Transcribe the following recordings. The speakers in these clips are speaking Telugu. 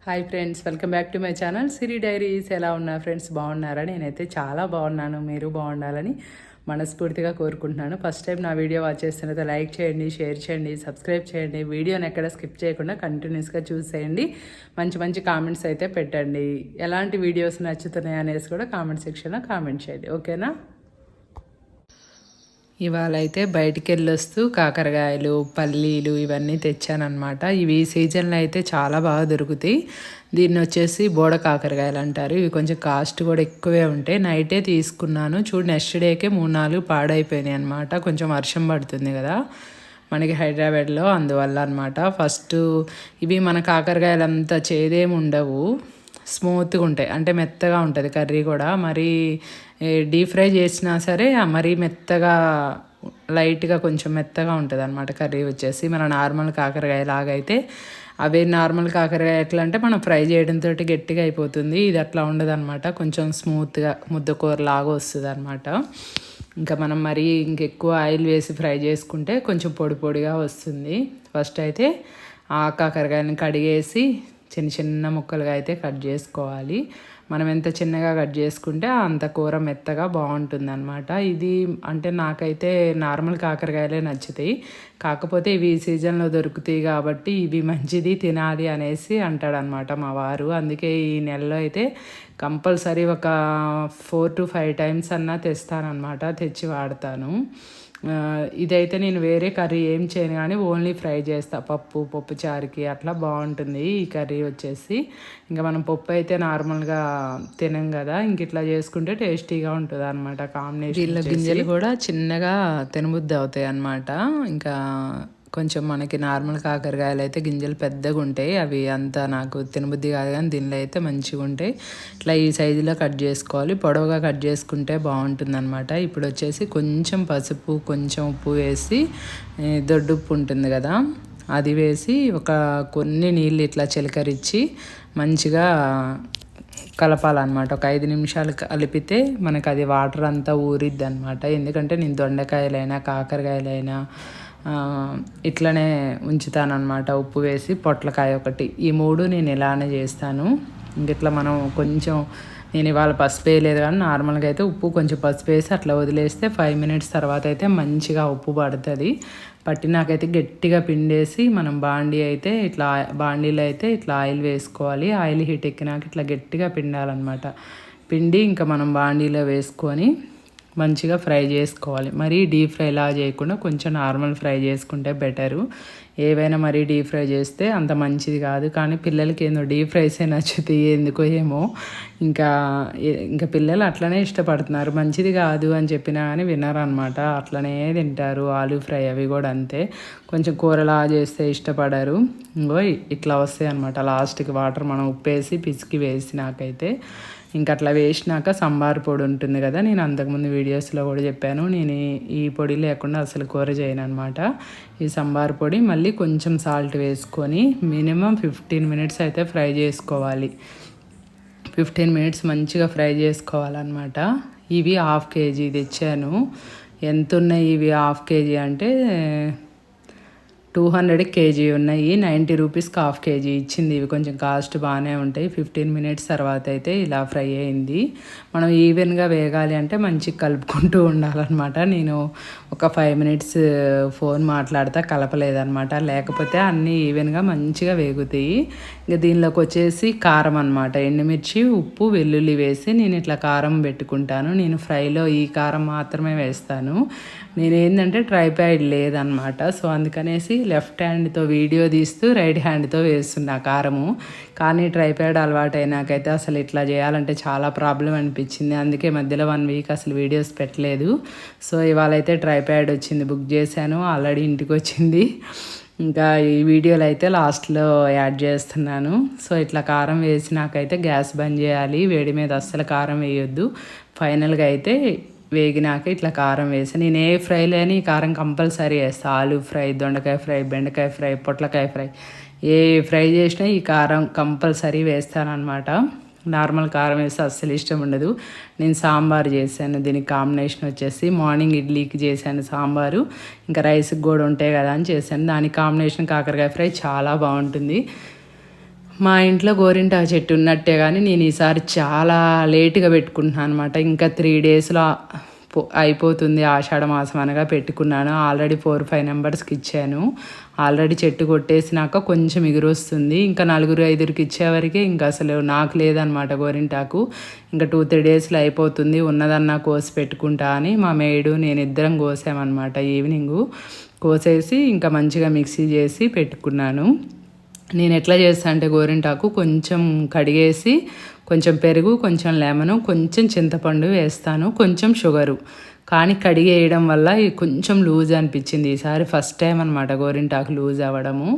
Hi friends, welcome back to my channel Siri diaries. ఎలా ఉన్నారు ఫ్రెండ్స్? బాగున్నారా? నేనైతే చాలా బాగున్నాను. మీరు బాగుండాలని మనస్ఫూర్తిగా కోరుకుంటున్నాను. ఫస్ట్ టైం నా వీడియో వాచ్ చేస్తున్నది లైక్ చేయండి, షేర్ చేయండి, సబ్స్క్రైబ్ చేయండి. వీడియోని ఎక్కడ స్కిప్ చేయకుండా కంటిన్యూస్గా చూసేయండి. మంచి మంచి కామెంట్స్ అయితే పెట్టండి. ఎలాంటి వీడియోస్ నచ్చుతున్నాయి అనేసి కూడా కామెంట్ సెక్షన్లో కామెంట్ చేయండి. ఓకేనా? ఇవాళ అయితే బయటికి వెళ్ళొస్తూ కాకరకాయలు, పల్లీలు ఇవన్నీ తెచ్చానమాట. ఇవి సీజన్లో అయితే చాలా బాగా దొరుకుతాయి. దీన్ని వచ్చేసి బోడ కాకరకాయలు అంటారు. ఇవి కొంచెం కాస్ట్ కూడా ఎక్కువే ఉంటాయి. నైటే తీసుకున్నాను. చూడు, నెక్స్ట్ డేకే 3-4 పాడైపోయినాయి అనమాట. కొంచెం వర్షం పడుతుంది కదా మనకి హైదరాబాద్లో, అందువల్ల అనమాట. ఫస్ట్ ఇవి మన కాకరకాయలు అంత చేదేమి ఉండవు, స్మూత్గా ఉంటాయి. అంటే మెత్తగా ఉంటుంది కర్రీ కూడా. మరి డీప్ ఫ్రై చేసినా సరే మరీ మెత్తగా, లైట్గా కొంచెం మెత్తగా ఉంటుంది అనమాట కర్రీ వచ్చేసి. మన నార్మల్ కాకరకాయ లాగైతే అవే నార్మల్ కాకరకాయ ఎట్లా అంటే మనం ఫ్రై చేయడంతో గట్టిగా అయిపోతుంది. ఇది అట్లా ఉండదు అనమాట. కొంచెం స్మూత్గా ముద్దకూర లాగా వస్తుంది అనమాట. ఇంకా మనం మరీ ఇంకెక్కువ ఆయిల్ వేసి ఫ్రై చేసుకుంటే కొంచెం పొడి పొడిగా వస్తుంది. ఫస్ట్ అయితే ఆ కాకరకాయని కడిగేసి చిన్న చిన్న ముక్కలుగా అయితే కట్ చేసుకోవాలి. మనం ఎంత చిన్నగా కట్ చేసుకుంటే అంత కూర మెత్తగా బాగుంటుంది అనమాట. ఇది అంటే నాకైతే నార్మల్ కాకరకాయలే నచ్చుతాయి. కాకపోతే ఇవి సీజన్లో దొరుకుతాయి కాబట్టి ఇవి మంచిది తినాలి అనేసి అంటాడనమాట మా వారు. అందుకే ఈ నెలలో అయితే కంపల్సరీ ఒక 4 to 5 టైమ్స్ అన్నా తెస్తానమాట, తెచ్చి వాడతాను. ఇదైతే నేను వేరే కర్రీ ఏం చేయను కానీ ఓన్లీ ఫ్రై చేస్తా. పప్పు చారుకి అట్లా బాగుంటుంది ఈ కర్రీ వచ్చేసి. ఇంకా మనం పప్పు అయితే నార్మల్గా తినం కదా, ఇంక ఇట్లా చేసుకుంటే టేస్టీగా ఉంటుంది అనమాట కాంబినేషన్. వీళ్ళ గింజలు కూడా చిన్నగా తినబుద్ధి అవుతాయి అనమాట. ఇంకా కొంచెం మనకి నార్మల్ కాకరకాయలు అయితే గింజలు పెద్దగా ఉంటాయి, అవి అంతా నాకు తినబుద్ధి కాదు. కానీ దీనిలో అయితే మంచిగా ఉంటాయి. ఇట్లా ఈ సైజులో కట్ చేసుకోవాలి. పొడవుగా కట్ చేసుకుంటే బాగుంటుంది అనమాట. ఇప్పుడు వచ్చేసి కొంచెం పసుపు, కొంచెం ఉప్పు వేసి, దొడ్డుప్పు ఉంటుంది కదా అది వేసి కొన్ని నీళ్ళు ఇట్లా చిలకరించి మంచిగా కలపాలన్నమాట. ఒక 5 నిమిషాలు కలిపితే మనకు అది వాటర్ అంతా ఊరిద్ది అనమాట. ఎందుకంటే నేను దొండకాయలైనా కాకరకాయలైనా ఇట్లనే ఉంచుతానమాట. ఉప్పు వేసి పొట్లకాయ ఒకటి, ఈ 3 నేను ఇలానే చేస్తాను. ఇంకిట్లా మనం కొంచెం, నేను ఇవాళ పసుపు వేయలేదు కానీ నార్మల్గా అయితే ఉప్పు కొంచెం పసుపు వేసి అట్లా వదిలేస్తే 5 మినిట్స్ తర్వాత అయితే మంచిగా ఉప్పు పడుతుంది. పట్టినాకైతే గట్టిగా పిండేసి మనం బాండీలో అయితే ఇట్లా ఆయిల్ వేసుకోవాలి. ఆయిల్ హీట్ ఎక్కినాక ఇట్లా గట్టిగా పిండాలన్నమాట. పిండి ఇంకా మనం బాండీలో వేసుకొని మంచిగా ఫ్రై చేసుకోవాలి. మరీ డీప్ ఫ్రై లా చేయకుండా కొంచెం నార్మల్ ఫ్రై చేసుకుంటే బెటరు. ఏవైనా మరీ డీప్ ఫ్రై చేస్తే అంత మంచిది కాదు. కానీ పిల్లలకి ఏందో డీప్ ఫ్రైసే నచ్చుతాయి ఎందుకో ఏమో. ఇంకా పిల్లలు అట్లనే ఇష్టపడుతున్నారు. మంచిది కాదు అని చెప్పినా కానీ వినరు అనమాట, అట్లనే తింటారు. ఆలూ ఫ్రై అవి కూడా అంతే, కొంచెం కూరలా చేస్తే ఇష్టపడరు. ఇంకో ఇట్లా వస్తాయి అనమాట. లాస్ట్కి వాటర్ మనం ఉప్పేసి పిసికి వేసినాకైతే, ఇంకా అట్లా వేసినాక సంబార్ పొడి ఉంటుంది కదా, నేను అంతకుముందు వీడియోస్లో కూడా చెప్పాను, నేను ఈ పొడి లేకుండా అసలు కూర చేయను అనమాట. ఈ సంబార్ పొడి మళ్ళీ కొంచెం సాల్ట్ వేసుకొని మినిమం 15 మినిట్స్ అయితే ఫ్రై చేసుకోవాలి. 15 మినిట్స్ మంచిగా ఫ్రై చేసుకోవాలన్నమాట. ఇవి 1/2 kg తెచ్చాను. ఎంత ఉన్నాయి ఇవి? 1/2 kg అంటే 200 kg ఉన్నాయి. 90 రూపీస్కి 1/2 kg ఇచ్చింది. ఇవి కొంచెం కాస్ట్ బాగానే ఉంటాయి. 15 మినిట్స్ తర్వాత అయితే ఇలా ఫ్రై అయింది. మనం ఈవెన్గా వేగాలి అంటే మంచిగా కలుపుకుంటూ ఉండాలన్నమాట. నేను ఒక 5 మినిట్స్ ఫోన్ మాట్లాడుతూ కలపలేదన్నమాట, లేకపోతే అన్నీ ఈవెన్గా మంచిగా వేగుతాయి. ఇంకా దీనిలోకి వచ్చేసి కారం అనమాట. ఎండుమిర్చి, ఉప్పు, వెల్లుల్లి వేసి నేను ఇట్లా కారం పెట్టుకుంటాను. నేను ఫ్రైలో ఈ కారం మాత్రమే వేస్తాను. నేనేంటంటే ట్రైప్యాడ్ లేదనమాట, సో అందుకనేసి లెఫ్ట్ హ్యాండ్తో వీడియో తీస్తూ రైట్ హ్యాండ్తో వేస్తున్నా కారము. కానీ ట్రైప్యాడ్ అలవాటు అయినాకైతే అసలు ఇట్లా చేయాలంటే చాలా ప్రాబ్లం అనిపించింది. అందుకే మధ్యలో 1 వీక్ అసలు వీడియోస్ పెట్టలేదు. సో ఇవాళ అయితే ట్రైప్యాడ్ వచ్చింది, బుక్ చేశాను, ఆల్రెడీ ఇంటికి వచ్చింది. ఇంకా ఈ వీడియోలో అయితే లాస్ట్లో యాడ్ చేస్తున్నాను. సో ఇట్లా కారం వేసినాకైతే గ్యాస్ బంద్ చేయాలి. వేడి మీద అస్సలు కారం వేయొద్దు. ఫైనల్గా అయితే వేగినాక ఇట్లా కారం వేసి, నేను ఏ ఫ్రైలో అని ఈ కారం కంపల్సరీ వేస్తాను. ఆలూ ఫ్రై, దొండకాయ ఫ్రై, బెండకాయ ఫ్రై, పొట్లకాయ ఫ్రై, ఏ ఫ్రై చేసినా ఈ కారం కంపల్సరీ వేస్తానన్నమాట. నార్మల్ కారం వేస్తే అస్సలు ఇష్టం ఉండదు. నేను సాంబార్ చేశాను. దీనికి కాంబినేషన్ వచ్చేసి మార్నింగ్ ఇడ్లీకి చేశాను సాంబారు, ఇంకా రైస్కి కూడా ఉంటాయి కదా అని చేశాను. దానికి కాంబినేషన్ కాకరకాయ ఫ్రై చాలా బాగుంటుంది. మా ఇంట్లో గోరింటాకు చెట్టు ఉన్నట్టే కానీ నేను ఈసారి చాలా లేటుగా పెట్టుకుంటున్నాను అనమాట. ఇంకా 3 డేస్లో అయిపోతుంది ఆషాఢ మాసం అనగా పెట్టుకున్నాను. ఆల్రెడీ 4-5 నెంబర్స్కి ఇచ్చాను. ఆల్రెడీ చెట్టు కొట్టేసినాక కొంచెం ఎగురు వస్తుంది. ఇంకా 4-5కి ఇచ్చేవరకే ఇంకా అసలు నాకు లేదనమాట గోరింటాకు. ఇంకా 2-3 డేస్లో అయిపోతుంది, ఉన్నదన్నా కోసి పెట్టుకుంటా అని మా మేడు నేను ఇద్దరం కోసామన్నమాట. ఈవినింగు కోసేసి ఇంకా మంచిగా మిక్సీ చేసి పెట్టుకున్నాను. నేను ఎట్లా చేస్తాను అంటే గోరింటాకు కొంచెం కడిగేసి కొంచెం పెరుగు, కొంచెం లెమను, కొంచెం చింతపండు వేస్తాను, కొంచెం షుగరు. కానీ కడిగేయడం వల్ల కొంచెం లూజ్ అనిపించింది ఈసారి. ఫస్ట్ టైం అనమాట గోరింటాకు లూజ్ అవ్వడము.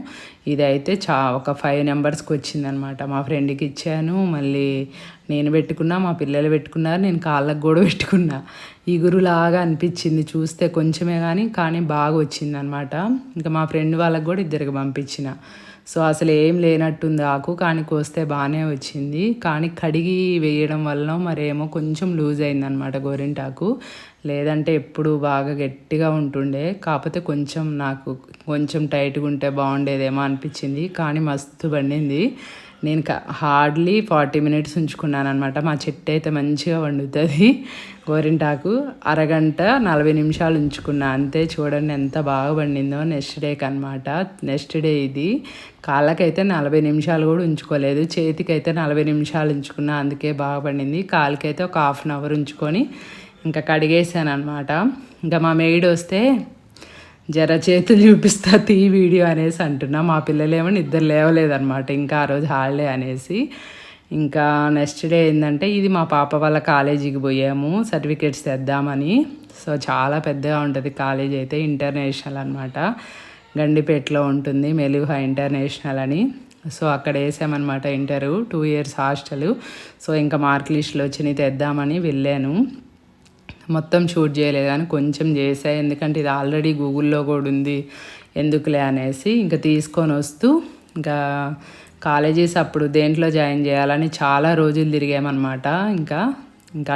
ఇదైతే ఒక 5 నెంబర్స్కి వచ్చిందనమాట. మా ఫ్రెండ్కి ఇచ్చాను, మళ్ళీ నేను పెట్టుకున్నా, మా పిల్లలు పెట్టుకున్నారు, నేను కాళ్ళకు కూడా పెట్టుకున్నా. ఇగురులాగా అనిపించింది చూస్తే కొంచెమే కానీ బాగా వచ్చిందనమాట. ఇంకా మా ఫ్రెండ్ వాళ్ళకి కూడా ఇద్దరికి పంపించిన. సో అసలు ఏం లేనట్టుంది ఆకు, కానీ కోస్తే బాగానే వచ్చింది. కానీ కడిగి వేయడం వల్ల మరేమో కొంచెం లూజ్ అయిందనమాట గోరింటాకు. లేదంటే ఎప్పుడు బాగా గట్టిగా ఉంటుండే. కాకపోతే నాకు కొంచెం టైట్గా ఉంటే బాగుండేదేమో అనిపించింది. కానీ మస్తు పండింది. నేను హార్డ్లీ 40 మినిట్స్ ఉంచుకున్నాను అనమాట. మా చెట్టు అయితే మంచిగా వండుతుంది గోరింటాకు. అరగంట 40 నిమిషాలు ఉంచుకున్నా అంతే. చూడండి ఎంత బాగా పండిందో. నెక్స్ట్ డేకి అనమాట. నెక్స్ట్ డే ఇది. కాళ్ళకైతే 40 నిమిషాలు కూడా ఉంచుకోలేదు, చేతికైతే 40 నిమిషాలు ఉంచుకున్నా, అందుకే బాగా పండింది. కాళ్ళకైతే ఒక 1/2 అవర్ ఉంచుకొని ఇంకా కడిగేసాను అనమాట. ఇంకా మా మేడ్ వస్తే జర చేతులు చూపిస్తా తీ వీడియో అనేసి అంటున్నా. మా పిల్లలేమో నిద్ర లేవలేదన్నమాట ఇంకా ఆ రోజు హాలిడే అనేసి. ఇంకా నెక్స్ట్ డే ఏంటంటే ఇది మా పాప వాళ్ళ కాలేజీకి పోయాము సర్టిఫికేట్స్ తెద్దామని. సో చాలా పెద్దగా ఉంటుంది కాలేజ్ అయితే, ఇంటర్నేషనల్ అనమాట. గండిపేటలో ఉంటుంది, మెలుహా ఇంటర్నేషనల్ అని. సో అక్కడ వేసామన్నమాట ఇంటరు, 2 years హాస్టల్. సో ఇంకా మార్క్ లిస్టులు వచ్చినాయి తెద్దామని వెళ్ళాను. మొత్తం షూట్ చేయలేదు కానీ కొంచెం చేసా, ఎందుకంటే ఇది ఆల్రెడీ గూగుల్లో కూడా ఉంది ఎందుకులే అనేసి. ఇంకా తీసుకొని వస్తూ ఇంకా కాలేజెస్ అప్పుడు దేంట్లో జాయిన్ చేయాలని చాలా రోజులు తిరిగామన్నమాట. ఇంకా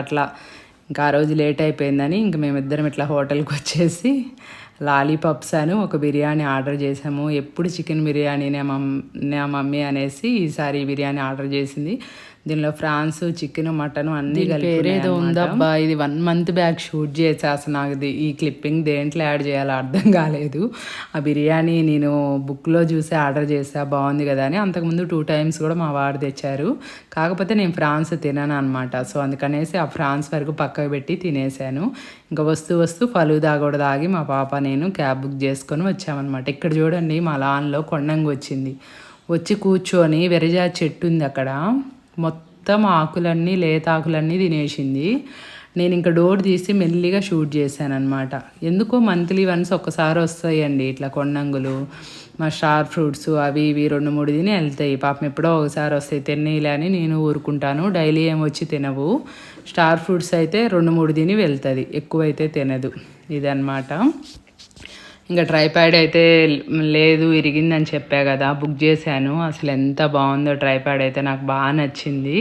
అట్లా ఇంకా ఆ రోజు లేట్ అయిపోయిందని ఇంక మేమిద్దరం ఇట్లా హోటల్కి వచ్చేసి లాలీపాప్స్ అని ఒక బిర్యానీ ఆర్డర్ చేసాము. ఎప్పుడు చికెన్ బిర్యానీనే నా మమ్మీ అనేసి ఈసారి బిర్యానీ ఆర్డర్ చేసింది. దీనిలో ఫ్రాన్స్, చికెన్, మటన్ అన్నీ కలిపి పేరేదో ఉందబ్బా. ఇది 1 month బ్యాక్ షూట్ చేసా. అసలు నాకు ఈ క్లిప్పింగ్ దేంట్లో యాడ్ చేయాలో అర్థం కాలేదు. ఆ బిర్యానీ నేను బుక్లో చూసి ఆర్డర్ చేసా, బాగుంది కదా అని. అంతకుముందు 2 times కూడా మా వారు తెచ్చారు. కాకపోతే నేను ఫ్రాన్స్ తినాను అనమాట. సో అందుకనేసి ఆ ఫ్రాన్స్ వరకు పక్కకు పెట్టి తినేసాను. ఇంకా వస్తూ ఫలూదా కూడా తాగి మా పాప నేను క్యాబ్ బుక్ చేసుకొని వచ్చామన్నమాట. ఇక్కడ చూడండి మా లాన్లో కొండంగి వచ్చింది. వచ్చి కూర్చొని వెరజా చెట్టు ఉంది అక్కడ, మొత్తం ఆకులన్నీ లేత ఆకులన్నీ తినేసింది. నేను ఇంకా డోర్ తీసి మెల్లిగా షూట్ చేశాను అనమాట. ఎందుకో మంత్లీ వన్స్ ఒక్కసారి వస్తాయండి ఇట్లా కొండంగులు. మా స్టార్ ఫ్రూట్స్ అవి ఇవి 2-3 తిని వెళ్తాయి. పాపం ఎప్పుడో ఒకసారి వస్తాయి, తినేలే అని నేను ఊరుకుంటాను. డైలీ ఏం వచ్చి తినవు. స్టార్ ఫ్రూట్స్ అయితే 2-3 తిని వెళ్తుంది, ఎక్కువైతే తినదు. ఇదన్నమాట. ఇంకా ట్రైప్యాడ్ అయితే లేదు, ఇరిగిందని చెప్పా కదా, బుక్ చేశాను. అసలు ఎంత బాగుందో ట్రైప్యాడ్ అయితే, నాకు బాగా నచ్చింది.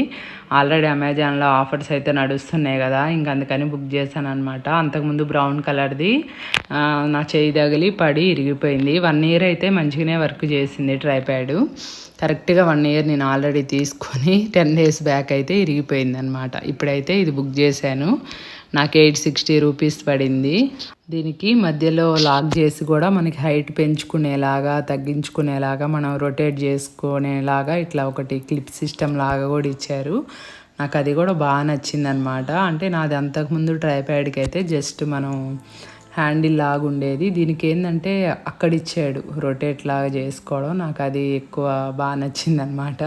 ఆల్రెడీ అమెజాన్లో ఆఫర్స్ అయితే నడుస్తున్నాయి కదా, ఇంక అందుకని బుక్ చేశాను అనమాట. అంతకుముందు బ్రౌన్ కలర్ది నా చేయి తగిలి పడి ఇరిగిపోయింది. 1 year అయితే మంచిగానే వర్క్ చేసింది ట్రైప్యాడ్. కరెక్ట్గా 1 year నేను ఆల్రెడీ తీసుకొని 10 days బ్యాక్ అయితే ఇరిగిపోయింది అనమాట. ఇప్పుడైతే ఇది బుక్ చేశాను. నాకు 860 రూపీస్ పడింది. దీనికి మధ్యలో లాక్ చేసి కూడా మనకి హైట్ పెంచుకునేలాగా తగ్గించుకునేలాగా మనం రొటేట్ చేసుకునేలాగా ఇట్లా ఒకటి క్లిప్ సిస్టమ్ లాగా కూడా ఇచ్చారు. నాకు అది కూడా బాగా నచ్చింది అనమాట. అంటే నాది అంతకుముందు ట్రైప్యాడ్కి అయితే జస్ట్ మనం హ్యాండిల్ లాగా ఉండేది. దీనికి ఏంటంటే అక్కడ ఇచ్చాడు రొటేట్ లాగా చేసుకోవడం. నాకు అది ఎక్కువ బాగా నచ్చింది అనమాట.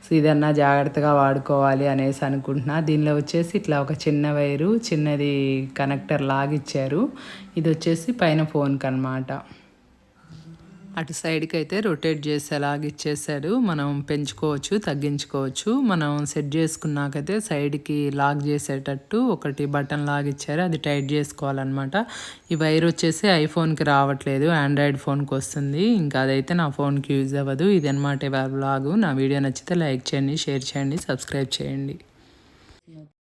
సో ఇదన్నా జాగ్రత్తగా వాడుకోవాలి అనేసి అనుకుంటున్నా. దీనిలో వచ్చేసి ఇట్లా ఒక చిన్న వైరు, చిన్నది కనెక్టర్ లాగా ఇచ్చారు. ఇది వచ్చేసి పైన ఫోన్కి అనమాట. అటు సైడ్కి అయితే రొటేట్ చేసేలాగా ఇచ్చేసాడు. మనం పెంచుకోవచ్చు, తగ్గించుకోవచ్చు. మనం సెట్ చేసుకున్నాకైతే సైడ్కి లాక్ చేసేటట్టు ఒకటి బటన్ లాగా ఇచ్చారు, అది టైట్ చేసుకోవాలన్నమాట. ఈ వైర్ వచ్చేసి ఐఫోన్కి రావట్లేదు, ఆండ్రాయిడ్ ఫోన్కి వస్తుంది. ఇంకా అదైతే నా ఫోన్కి యూజ్ అవ్వదు. ఇదన్నమాట ఇవాళ వ్లాగు. నా వీడియో నచ్చితే లైక్ చేయండి, షేర్ చేయండి, సబ్స్క్రైబ్ చేయండి.